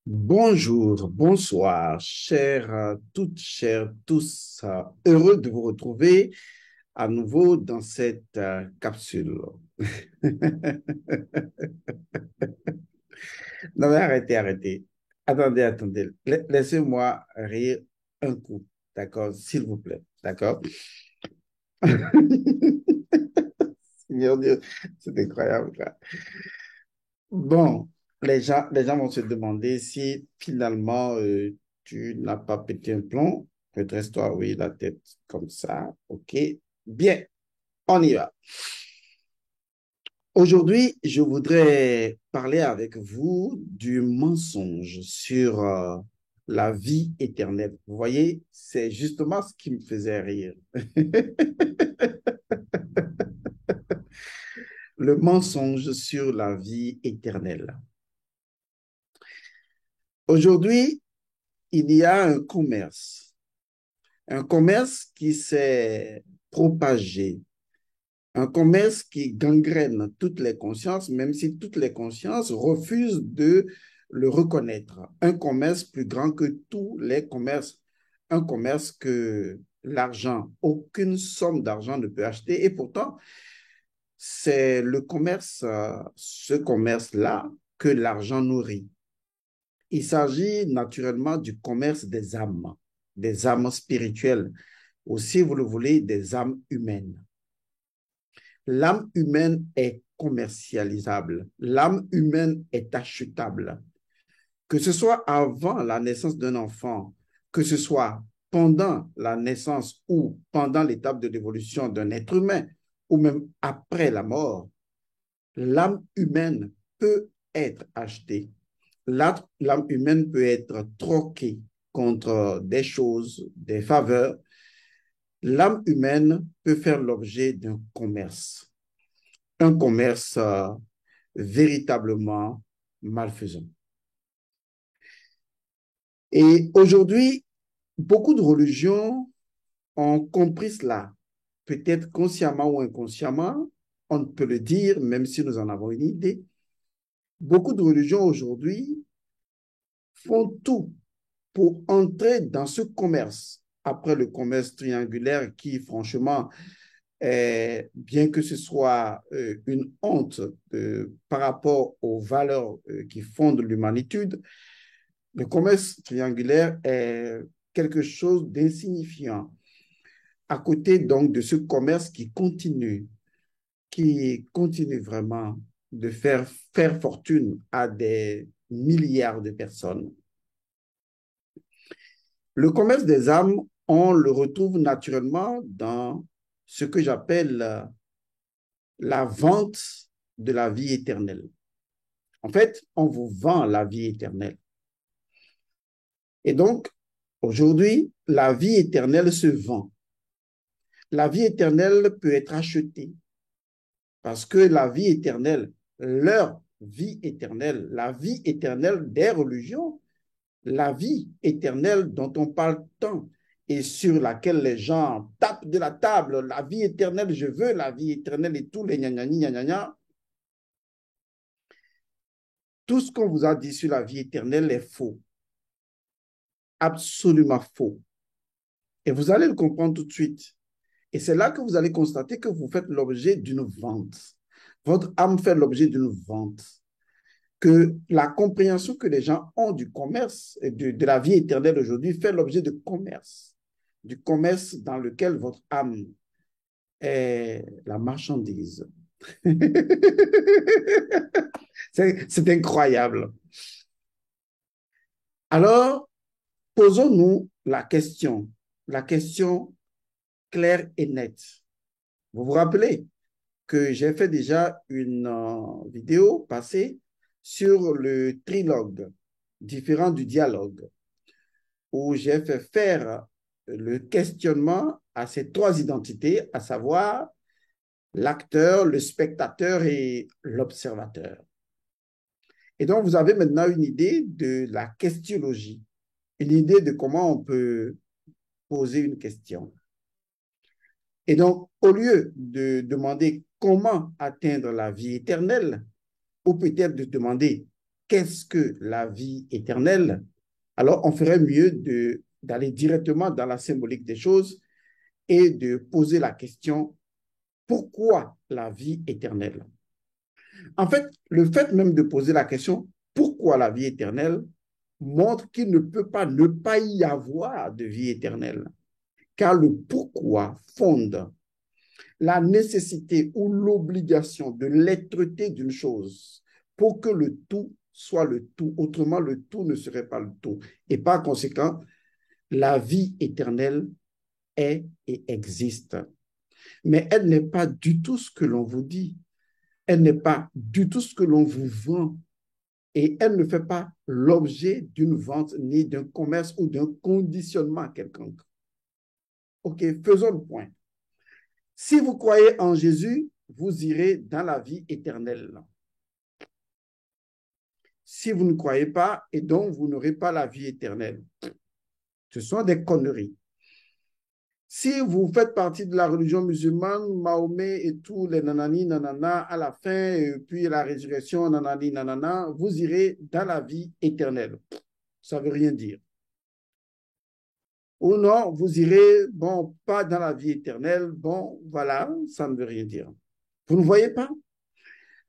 Bonjour, bonsoir, chères toutes, chers tous, heureux de vous retrouver à nouveau dans cette capsule. Non mais arrêtez, arrêtez. Attendez, attendez. Laissez-moi rire un coup, d'accord, s'il vous plaît, d'accord? Seigneur Dieu, c'est incroyable, quoi. Bon, les gens vont se demander si finalement tu n'as pas pété un plomb. Redresse-toi, oui, la tête comme ça. OK. Bien, on y va. Aujourd'hui, je voudrais parler avec vous du mensonge sur la vie éternelle. Vous voyez, c'est justement ce qui me faisait rire. Le mensonge sur la vie éternelle. Aujourd'hui, il y a un commerce qui s'est propagé, un commerce qui gangrène toutes les consciences, même si toutes les consciences refusent de le reconnaître. Un commerce plus grand que tous les commerces, un commerce que l'argent, aucune somme d'argent ne peut acheter, et pourtant, c'est le commerce, ce commerce-là, que l'argent nourrit. Il s'agit naturellement du commerce des âmes spirituelles, ou si vous le voulez, des âmes humaines. L'âme humaine est commercialisable, l'âme humaine est achetable. Que ce soit avant la naissance d'un enfant, que ce soit pendant la naissance ou pendant l'étape de l'évolution d'un être humain, ou même après la mort, l'âme humaine peut être achetée. L'âme humaine peut être troquée contre des choses, des faveurs. L'âme humaine peut faire l'objet d'un commerce, un commerce véritablement malfaisant. Et aujourd'hui, beaucoup de religions ont compris cela, peut-être consciemment ou inconsciemment, on ne peut le dire, même si nous en avons une idée. Beaucoup de religions aujourd'hui font tout pour entrer dans ce commerce, après le commerce triangulaire qui, franchement, bien que ce soit une honte par rapport aux valeurs qui fondent l'humanitude, le commerce triangulaire est quelque chose d'insignifiant à côté donc de ce commerce qui continue vraiment de faire fortune à des milliards de personnes. Le commerce des âmes, on le retrouve naturellement dans ce que j'appelle la vente de la vie éternelle. En fait, on vous vend la vie éternelle. Et donc, aujourd'hui, la vie éternelle se vend. La vie éternelle peut être achetée parce que la vie éternelle, leur vie éternelle, la vie éternelle des religions, la vie éternelle dont on parle tant et sur laquelle les gens tapent de la table, la vie éternelle, je veux la vie éternelle et tous les gna gna gna. Tout ce qu'on vous a dit sur la vie éternelle est faux, absolument faux. Et vous allez le comprendre tout de suite. Et c'est là que vous allez constater que vous faites l'objet d'une vente. Votre âme fait l'objet d'une vente. Que la compréhension que les gens ont du commerce et de la vie éternelle aujourd'hui fait l'objet de commerce. Du commerce dans lequel votre âme est la marchandise. C'est incroyable. Alors, posons-nous la question claire et nette. Vous vous rappelez que j'ai fait déjà une vidéo passée sur le trilogue, différent du dialogue, où j'ai fait faire le questionnement à ces trois identités, à savoir l'acteur, le spectateur et l'observateur. Et donc, vous avez maintenant une idée de la questionologie, une idée de comment on peut poser une question. Et donc, au lieu de demander comment atteindre la vie éternelle, ou peut-être de demander qu'est-ce que la vie éternelle, alors on ferait mieux d'aller directement dans la symbolique des choses et de poser la question, pourquoi la vie éternelle? En fait, le fait même de poser la question, pourquoi la vie éternelle, montre qu'il ne peut pas ne pas y avoir de vie éternelle. Car le pourquoi fonde la nécessité ou l'obligation de l'être-té d'une chose pour que le tout soit le tout. Autrement, le tout ne serait pas le tout. Et par conséquent, la vie éternelle est et existe. Mais elle n'est pas du tout ce que l'on vous dit. Elle n'est pas du tout ce que l'on vous vend. Et elle ne fait pas l'objet d'une vente ni d'un commerce ou d'un conditionnement quelconque. OK, faisons le point. Si vous croyez en Jésus, vous irez dans la vie éternelle. Si vous ne croyez pas, et donc vous n'aurez pas la vie éternelle. Ce sont des conneries. Si vous faites partie de la religion musulmane, Mahomet et tous les nanani, nanana, à la fin, et puis la résurrection, nanani, nanana, vous irez dans la vie éternelle. Ça ne veut rien dire. Ou non, vous irez, bon, pas dans la vie éternelle, bon, voilà, ça ne veut rien dire. Vous ne voyez pas?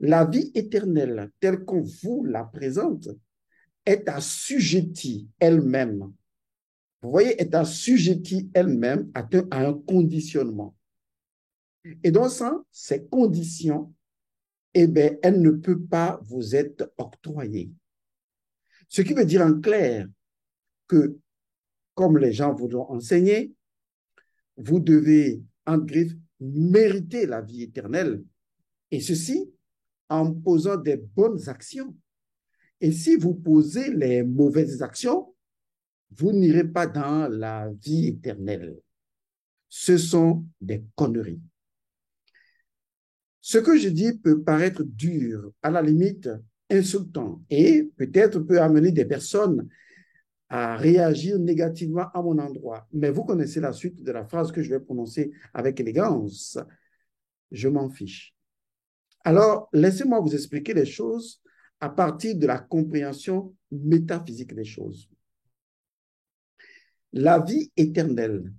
La vie éternelle, telle qu'on vous la présente, est assujettie elle-même. Vous voyez, est assujettie elle-même à un conditionnement. Et donc, sans ces conditions, eh bien, elle ne peut pas vous être octroyée. Ce qui veut dire en clair que, comme les gens vous l'ont enseigné, vous devez, en griffe, mériter la vie éternelle. Et ceci en posant des bonnes actions. Et si vous posez les mauvaises actions, vous n'irez pas dans la vie éternelle. Ce sont des conneries. Ce que je dis peut paraître dur, à la limite insultant, et peut-être peut amener des personnes à réagir négativement à mon endroit. Mais vous connaissez la suite de la phrase que je vais prononcer avec élégance. Je m'en fiche. Alors, laissez-moi vous expliquer les choses à partir de la compréhension métaphysique des choses. La vie éternelle,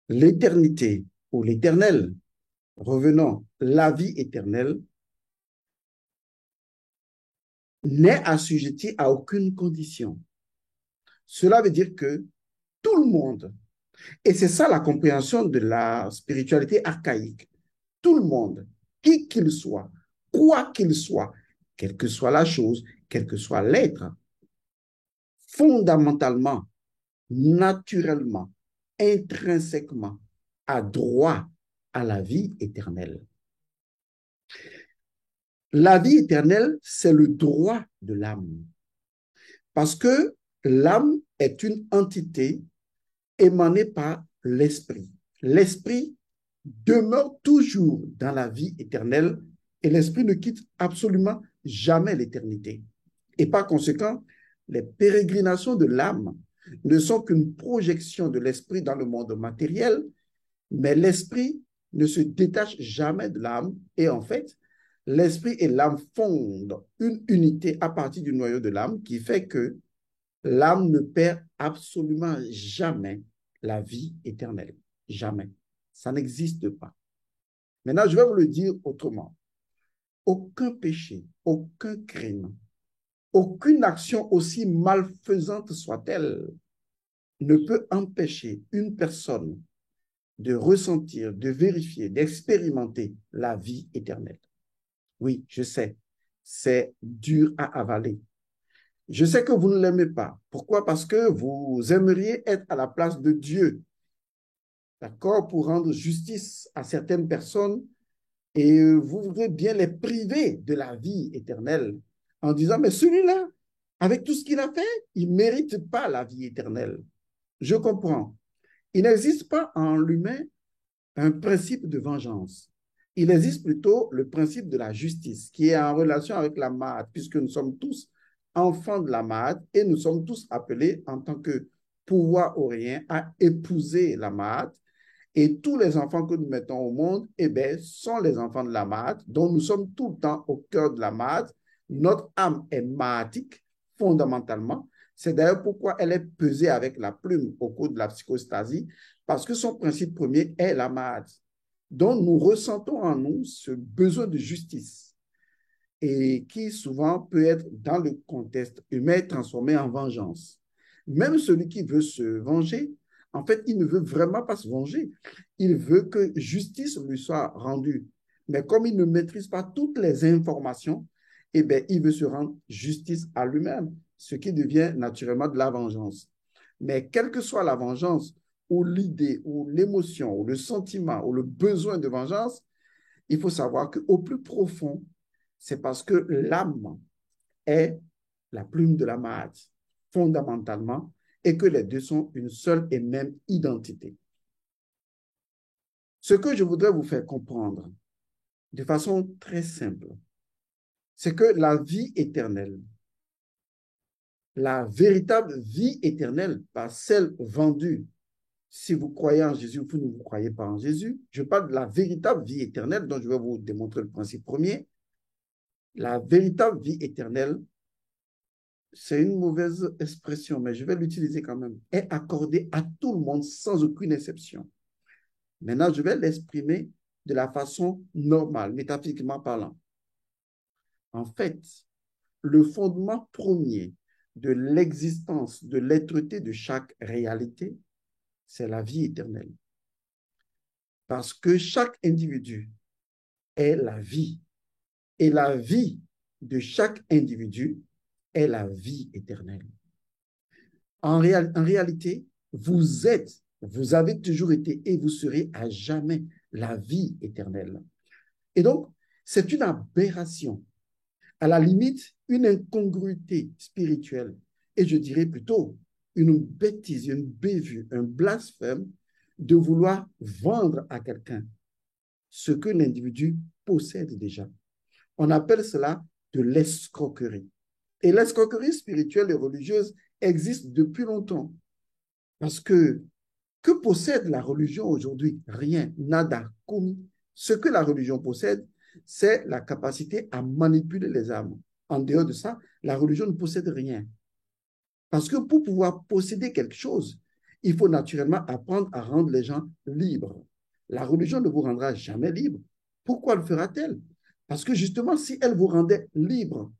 l'éternité ou l'éternel, revenons, la vie éternelle n'est assujettie à aucune condition. Cela veut dire que tout le monde, et c'est ça la compréhension de la spiritualité archaïque, tout le monde, qui qu'il soit, quoi qu'il soit, quelle que soit la chose, quel que soit l'être, fondamentalement, naturellement, intrinsèquement, a droit à la vie éternelle. La vie éternelle, c'est le droit de l'âme. Parce que l'âme est une entité émanée par l'esprit. L'esprit demeure toujours dans la vie éternelle et l'esprit ne quitte absolument jamais l'éternité. Et par conséquent, les pérégrinations de l'âme ne sont qu'une projection de l'esprit dans le monde matériel, mais l'esprit ne se détache jamais de l'âme et en fait, l'esprit et l'âme fondent une unité à partir du noyau de l'âme qui fait que l'âme ne perd absolument jamais la vie éternelle. Jamais. Ça n'existe pas. Maintenant, je vais vous le dire autrement. Aucun péché, aucun crime, aucune action aussi malfaisante soit-elle ne peut empêcher une personne de ressentir, de vérifier, d'expérimenter la vie éternelle. Oui, je sais, c'est dur à avaler. Je sais que vous ne l'aimez pas. Pourquoi? Parce que vous aimeriez être à la place de Dieu, d'accord, pour rendre justice à certaines personnes et vous voudrez bien les priver de la vie éternelle en disant, mais celui-là, avec tout ce qu'il a fait, il ne mérite pas la vie éternelle. Je comprends. Il n'existe pas en l'humain un principe de vengeance. Il existe plutôt le principe de la justice qui est en relation avec la Maat, puisque nous sommes tous enfants de la Maat et nous sommes tous appelés en tant que pouvoir aurien à épouser la Maat. Et tous les enfants que nous mettons au monde, eh bien, sont les enfants de la Maat, dont nous sommes tout le temps au cœur de la Maat, Notre âme est mahatique, fondamentalement. C'est d'ailleurs pourquoi elle est pesée avec la plume au cours de la psychostasie, parce que son principe premier est la mahad. Donc, nous ressentons en nous ce besoin de justice et qui souvent peut être, dans le contexte humain, transformé en vengeance. Même celui qui veut se venger, en fait, il ne veut vraiment pas se venger. Il veut que justice lui soit rendue. Mais comme il ne maîtrise pas toutes les informations, eh bien, il veut se rendre justice à lui-même, ce qui devient naturellement de la vengeance. Mais quelle que soit la vengeance, ou l'idée, ou l'émotion, ou le sentiment, ou le besoin de vengeance, il faut savoir qu'au plus profond, c'est parce que l'âme est la plume de la Mahat, fondamentalement, et que les deux sont une seule et même identité. Ce que je voudrais vous faire comprendre de façon très simple, c'est que la vie éternelle, la véritable vie éternelle, pas celle vendue, si vous croyez en Jésus ou vous ne vous croyez pas en Jésus, je parle de la véritable vie éternelle dont je vais vous démontrer le principe premier. La véritable vie éternelle, c'est une mauvaise expression, mais je vais l'utiliser quand même, est accordée à tout le monde sans aucune exception. Maintenant, je vais l'exprimer de la façon normale, métaphysiquement parlant. En fait, le fondement premier de l'existence, de l'être-té de chaque réalité, c'est la vie éternelle. Parce que chaque individu est la vie. Et la vie de chaque individu est la vie éternelle. En réalité, vous êtes, vous avez toujours été et vous serez à jamais la vie éternelle. Et donc, c'est une aberration, à la limite, une incongruité spirituelle, et je dirais plutôt une bêtise, une bévue, un blasphème de vouloir vendre à quelqu'un ce que l'individu possède déjà. On appelle cela de l'escroquerie. Et l'escroquerie spirituelle et religieuse existe depuis longtemps. Parce que possède la religion aujourd'hui? Rien, nada, commis. Ce que la religion possède, c'est la capacité à manipuler les âmes. En dehors de ça, la religion ne possède rien. Parce que pour pouvoir posséder quelque chose, il faut naturellement apprendre à rendre les gens libres. La religion ne vous rendra jamais libre. Pourquoi le fera-t-elle? Parce que justement, si elle vous rendait libre,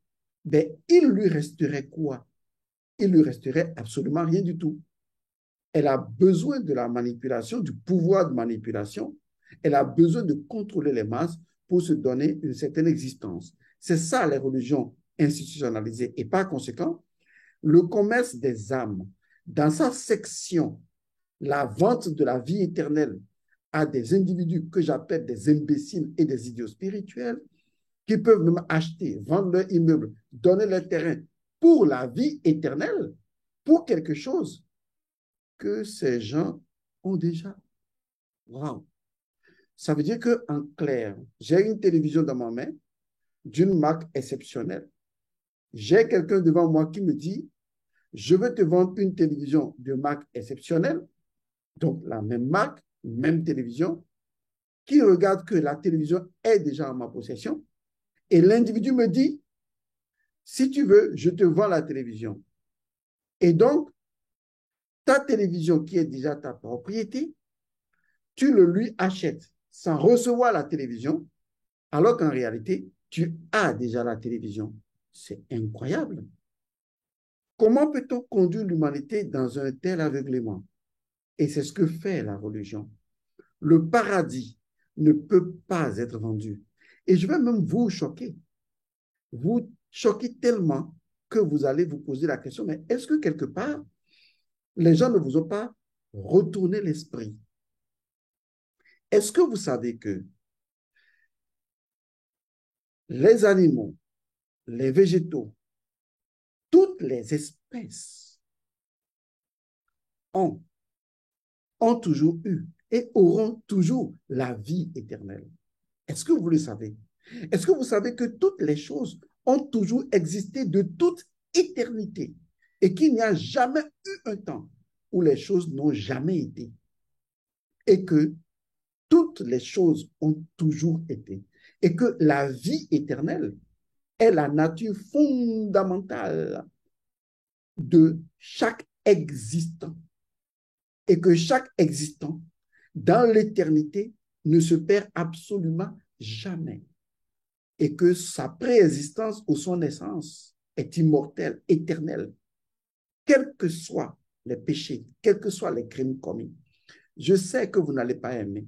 ben, il lui resterait quoi? Il lui resterait absolument rien du tout. Elle a besoin de la manipulation, du pouvoir de manipulation. Elle a besoin de contrôler les masses pour se donner une certaine existence. C'est ça les religions institutionnalisées. Et par conséquent, le commerce des âmes, dans sa section, la vente de la vie éternelle à des individus que j'appelle des imbéciles et des idiots spirituels, qui peuvent même acheter, vendre leur immeuble, donner leur terrain pour la vie éternelle, pour quelque chose que ces gens ont déjà. Wow. Ça veut dire qu'en clair, j'ai une télévision dans ma main d'une marque exceptionnelle. J'ai quelqu'un devant moi qui me dit, je veux te vendre une télévision de marque exceptionnelle, donc la même marque, même télévision, qui regarde que la télévision est déjà en ma possession. Et l'individu me dit, si tu veux, je te vends la télévision. Et donc, ta télévision qui est déjà ta propriété, tu le lui achètes sans recevoir la télévision, alors qu'en réalité, tu as déjà la télévision. C'est incroyable. Comment peut-on conduire l'humanité dans un tel aveuglement? Et c'est ce que fait la religion. Le paradis ne peut pas être vendu. Et je vais même vous choquer tellement que vous allez vous poser la question, mais est-ce que quelque part, les gens ne vous ont pas retourné l'esprit? Est-ce que vous savez que les animaux, les végétaux, toutes les espèces ont, ont toujours eu et auront toujours la vie éternelle? Est-ce que vous le savez? Est-ce que vous savez que toutes les choses ont toujours existé de toute éternité et qu'il n'y a jamais eu un temps où les choses n'ont jamais été et que toutes les choses ont toujours été et que la vie éternelle est la nature fondamentale de chaque existant et que chaque existant dans l'éternité ne se perd absolument jamais et que sa préexistence ou son essence est immortelle, éternelle, quels que soient les péchés, quels que soient les crimes commis. Je sais que vous n'allez pas aimer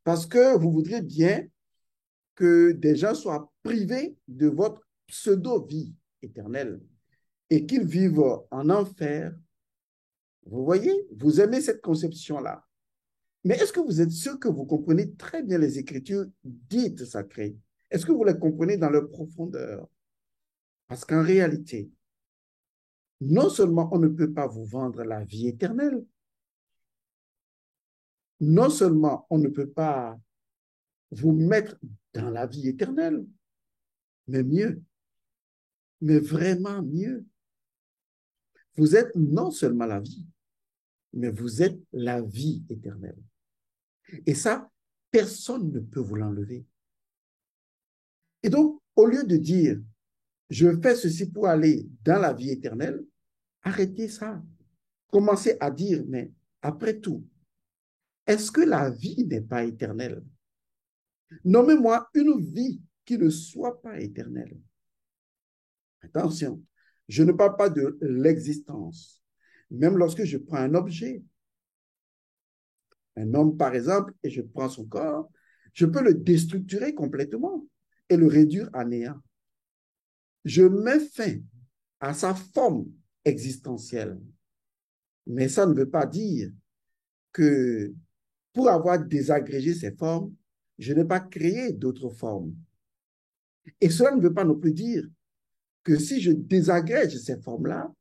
parce que vous voudriez bien que des gens soient privés de votre pseudo-vie éternelle et qu'ils vivent en enfer. Vous voyez, vous aimez cette conception-là. Mais est-ce que vous êtes sûr que vous comprenez très bien les Écritures dites sacrées? Est-ce que vous les comprenez dans leur profondeur? Parce qu'en réalité, non seulement on ne peut pas vous vendre la vie éternelle, non seulement on ne peut pas vous mettre dans la vie éternelle, mais mieux, mais vraiment mieux. Vous êtes non seulement la vie, mais vous êtes la vie éternelle. Et ça, personne ne peut vous l'enlever. Et donc, au lieu de dire, je fais ceci pour aller dans la vie éternelle, arrêtez ça. Commencez à dire, mais après tout, est-ce que la vie n'est pas éternelle? Nommez-moi une vie qui ne soit pas éternelle. Attention, je ne parle pas de l'existence. Même lorsque je prends un objet, un homme par exemple, et je prends son corps, je peux le déstructurer complètement et le réduire à néant. Je mets fin à sa forme existentielle. Mais ça ne veut pas dire que pour avoir désagrégé ces formes, je n'ai pas créé d'autres formes. Et cela ne veut pas non plus dire que si je désagrège ces formes-là,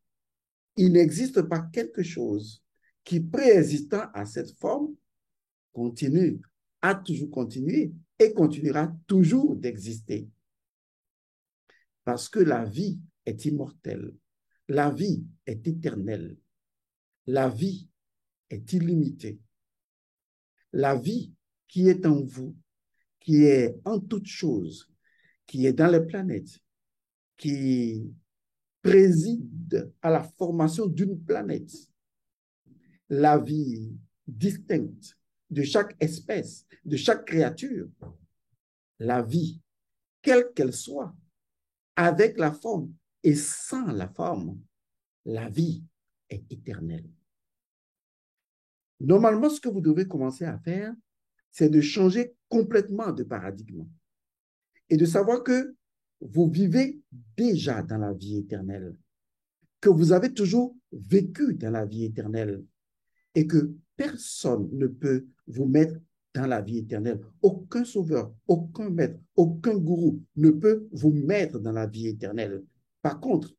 il n'existe pas quelque chose qui, préexistant à cette forme, continue, a toujours continué et continuera toujours d'exister. Parce que la vie est immortelle, la vie est éternelle, la vie est illimitée. La vie qui est en vous, qui est en toutes choses, qui est dans les planètes, qui préside à la formation d'une planète, la vie distincte de chaque espèce, de chaque créature, la vie, quelle qu'elle soit, avec la forme et sans la forme, la vie est éternelle. Normalement, ce que vous devez commencer à faire, c'est de changer complètement de paradigme et de savoir que vous vivez déjà dans la vie éternelle, que vous avez toujours vécu dans la vie éternelle et que personne ne peut vous mettre dans la vie éternelle. Aucun sauveur, aucun maître, aucun gourou ne peut vous mettre dans la vie éternelle. Par contre,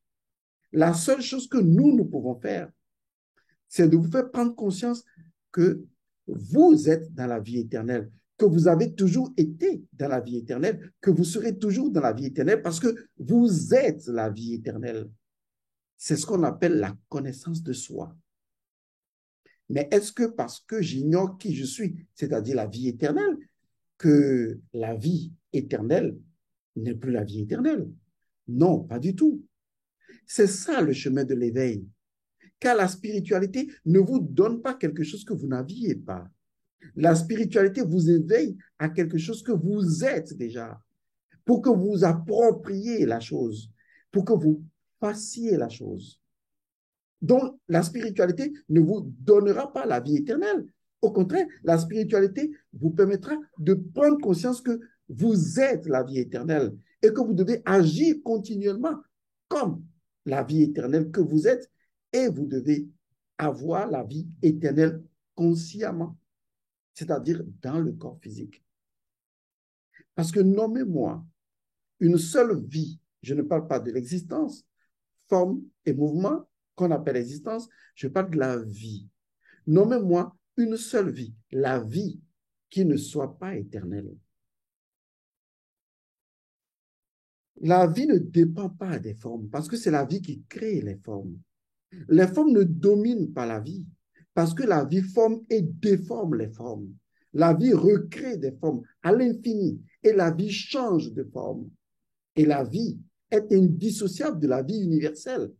la seule chose que nous pouvons faire, c'est de vous faire prendre conscience que vous êtes dans la vie éternelle, que vous avez toujours été dans la vie éternelle, que vous serez toujours dans la vie éternelle parce que vous êtes la vie éternelle. C'est ce qu'on appelle la connaissance de soi. Mais est-ce que parce que j'ignore qui je suis, c'est-à-dire la vie éternelle, que la vie éternelle n'est plus la vie éternelle? Non, pas du tout. C'est ça le chemin de l'éveil. Car la spiritualité ne vous donne pas quelque chose que vous n'aviez pas. La spiritualité vous éveille à quelque chose que vous êtes déjà, pour que vous appropriez la chose, pour que vous fassiez la chose. Donc, la spiritualité ne vous donnera pas la vie éternelle. Au contraire, la spiritualité vous permettra de prendre conscience que vous êtes la vie éternelle et que vous devez agir continuellement comme la vie éternelle que vous êtes et vous devez avoir la vie éternelle consciemment, c'est-à-dire dans le corps physique. Parce que nommez-moi une seule vie, je ne parle pas de l'existence, forme et mouvement qu'on appelle existence, je parle de la vie. Nommez-moi une seule vie, la vie qui ne soit pas éternelle. La vie ne dépend pas des formes parce que c'est la vie qui crée les formes. Les formes ne dominent pas la vie parce que la vie forme et déforme les formes. La vie recrée des formes à l'infini et la vie change de forme. Et la vie est indissociable de la vie universelle.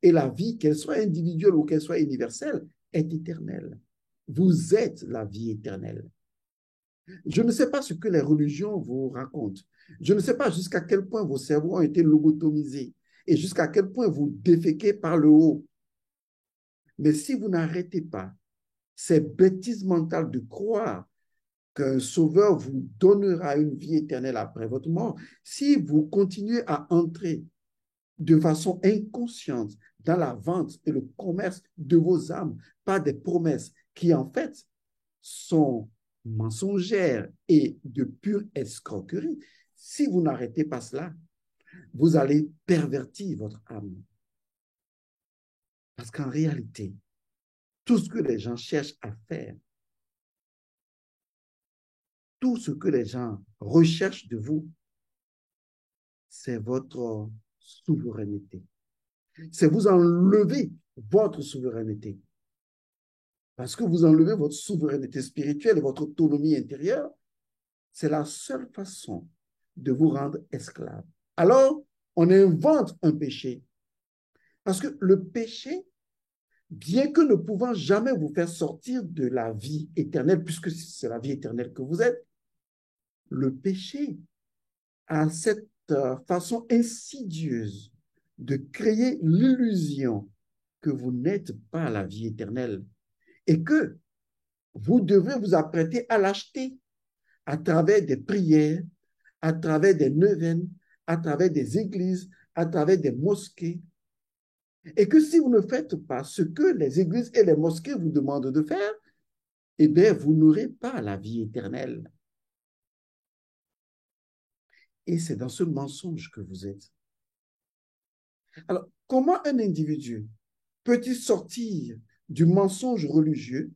Et la vie, qu'elle soit individuelle ou qu'elle soit universelle, est éternelle. Vous êtes la vie éternelle. Je ne sais pas ce que les religions vous racontent. Je ne sais pas jusqu'à quel point vos cerveaux ont été lobotomisés et jusqu'à quel point vous déféquez par le haut. Mais si vous n'arrêtez pas ces bêtises mentales de croire qu'un sauveur vous donnera une vie éternelle après votre mort, si vous continuez à entrer de façon inconsciente dans la vente et le commerce de vos âmes par des promesses qui en fait sont mensongères et de pure escroquerie, si vous n'arrêtez pas cela, vous allez pervertir votre âme. Parce qu'en réalité, tout ce que les gens cherchent à faire, tout ce que les gens recherchent de vous, c'est votre souveraineté. C'est vous enlever votre souveraineté. Parce que vous enlevez votre souveraineté spirituelle et votre autonomie intérieure, c'est la seule façon de vous rendre esclave. Alors, on invente un péché. Parce que le péché, bien que ne pouvant jamais vous faire sortir de la vie éternelle, puisque c'est la vie éternelle que vous êtes, le péché a cette façon insidieuse de créer l'illusion que vous n'êtes pas la vie éternelle et que vous devez vous apprêter à l'acheter à travers des prières, à travers des neuvaines, à travers des églises, à travers des mosquées. Et que si vous ne faites pas ce que les églises et les mosquées vous demandent de faire, eh bien, vous n'aurez pas la vie éternelle. Et c'est dans ce mensonge que vous êtes. Alors, comment un individu peut-il sortir du mensonge religieux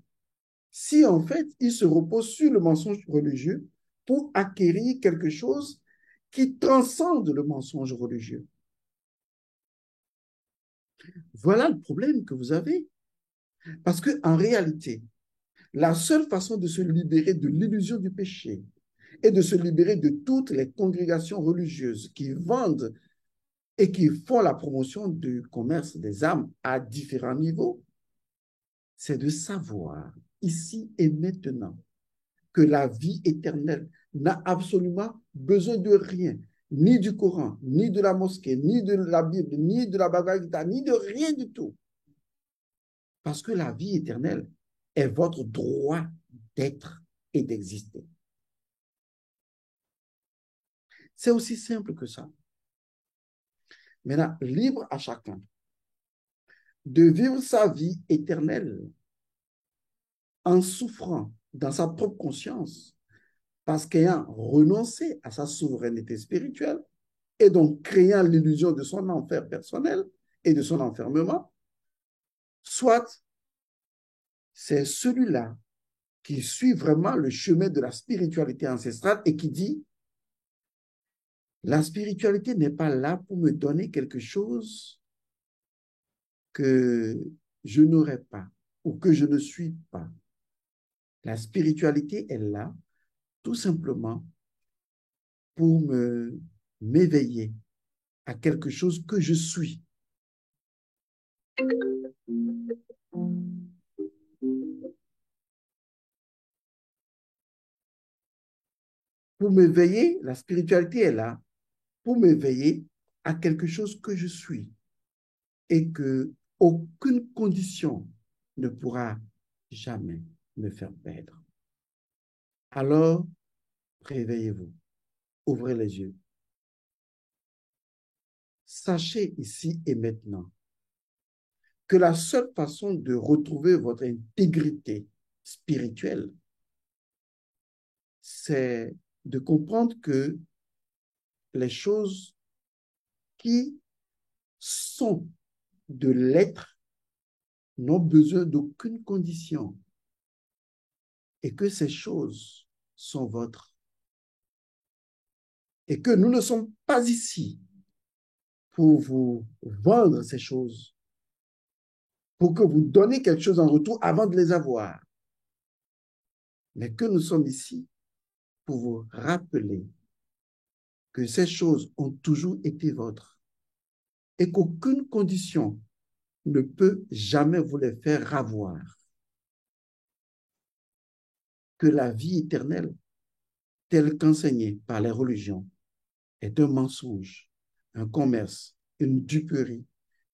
si en fait il se repose sur le mensonge religieux pour acquérir quelque chose qui transcende le mensonge religieux? Voilà le problème que vous avez. Parce qu'en réalité, la seule façon de se libérer de l'illusion du péché et de se libérer de toutes les congrégations religieuses qui vendent et qui font la promotion du commerce des âmes à différents niveaux, c'est de savoir ici et maintenant que la vie éternelle n'a absolument besoin de rien, ni du Coran, ni de la mosquée, ni de la Bible, ni de la Bhagavad Gita, ni de rien du tout. Parce que la vie éternelle est votre droit d'être et d'exister. C'est aussi simple que ça. Maintenant, libre à chacun de vivre sa vie éternelle en souffrant dans sa propre conscience, parce qu'ayant renoncé à sa souveraineté spirituelle et donc créant l'illusion de son enfer personnel et de son enfermement, soit c'est celui-là qui suit vraiment le chemin de la spiritualité ancestrale et qui dit, la spiritualité n'est pas là pour me donner quelque chose que je n'aurais pas ou que je ne suis pas. La spiritualité est là tout simplement pour m'éveiller à quelque chose que je suis. Pour m'éveiller, la spiritualité est là pour m'éveiller à quelque chose que je suis et que aucune condition ne pourra jamais me faire perdre. Alors, réveillez-vous, ouvrez les yeux. Sachez ici et maintenant que la seule façon de retrouver votre intégrité spirituelle, c'est de comprendre que les choses qui sont de l'être n'ont besoin d'aucune condition et que ces choses sont vôtres et que nous ne sommes pas ici pour vous vendre ces choses, pour que vous donniez quelque chose en retour avant de les avoir, mais que nous sommes ici pour vous rappeler que ces choses ont toujours été vôtres et qu'aucune condition ne peut jamais vous les faire ravoir, que la vie éternelle, telle qu'enseignée par les religions, est un mensonge, un commerce, une duperie,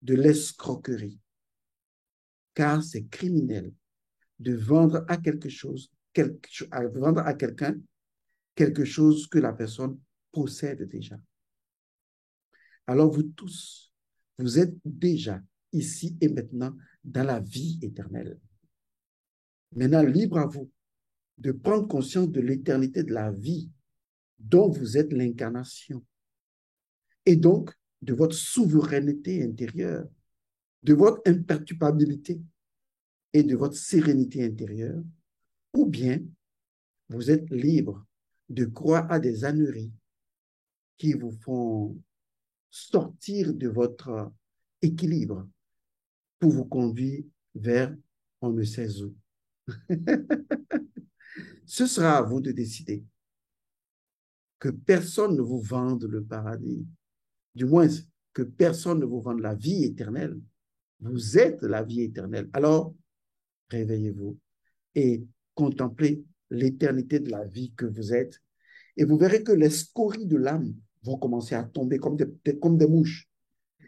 de l'escroquerie, car c'est criminel de vendre à vendre à quelqu'un quelque chose que la personne possède déjà. Alors vous tous, vous êtes déjà ici et maintenant dans la vie éternelle. Maintenant, libre à vous de prendre conscience de l'éternité de la vie dont vous êtes l'incarnation et donc de votre souveraineté intérieure, de votre imperturbabilité et de votre sérénité intérieure, ou bien vous êtes libre de croire à des âneries qui vous font sortir de votre équilibre pour vous conduire vers on ne sait où. Ce sera à vous de décider. Que personne ne vous vende le paradis. Du moins, que personne ne vous vende la vie éternelle. Vous êtes la vie éternelle. Alors, réveillez-vous et contemplez l'éternité de la vie que vous êtes. Et vous verrez que les scories de l'âme vont commencer à tomber comme des mouches.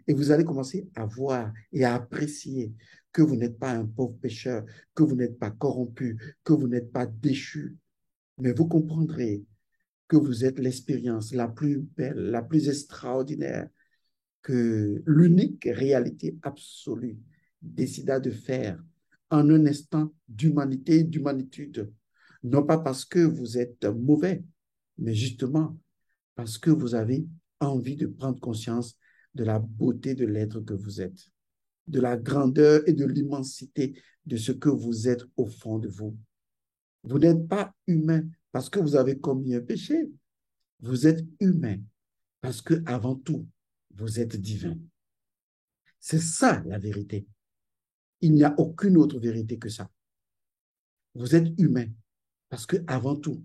Et vous allez commencer à voir et à apprécier que vous n'êtes pas un pauvre pécheur, que vous n'êtes pas corrompu, que vous n'êtes pas déchu. Mais vous comprendrez que vous êtes l'expérience la plus belle, la plus extraordinaire que l'unique réalité absolue décida de faire en un instant d'humanité et d'humanitude. Non pas parce que vous êtes mauvais, mais justement parce que vous avez envie de prendre conscience de la beauté de l'être que vous êtes, de la grandeur et de l'immensité de ce que vous êtes au fond de vous. Vous n'êtes pas humain parce que vous avez commis un péché. Vous êtes humain parce que avant tout, vous êtes divin. C'est ça la vérité. Il n'y a aucune autre vérité que ça. Vous êtes humain parce que avant tout,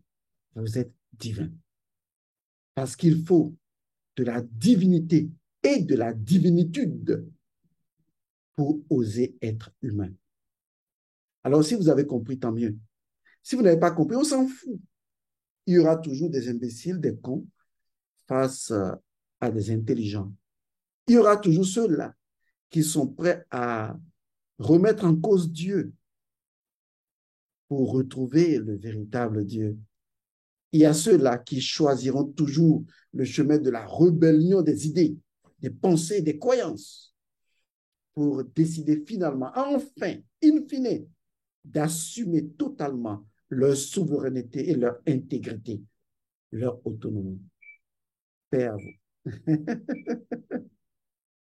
vous êtes divin. Parce qu'il faut de la divinité et de la divinitude pour oser être humain. Alors, si vous avez compris, tant mieux. Si vous n'avez pas compris, on s'en fout. Il y aura toujours des imbéciles, des cons face à des intelligents. Il y aura toujours ceux-là qui sont prêts à remettre en cause Dieu pour retrouver le véritable Dieu. Il y a ceux-là qui choisiront toujours le chemin de la rébellion des idées, des pensées, des croyances, pour décider finalement, enfin, in fine, d'assumer totalement leur souveraineté et leur intégrité, leur autonomie. Paix à vous.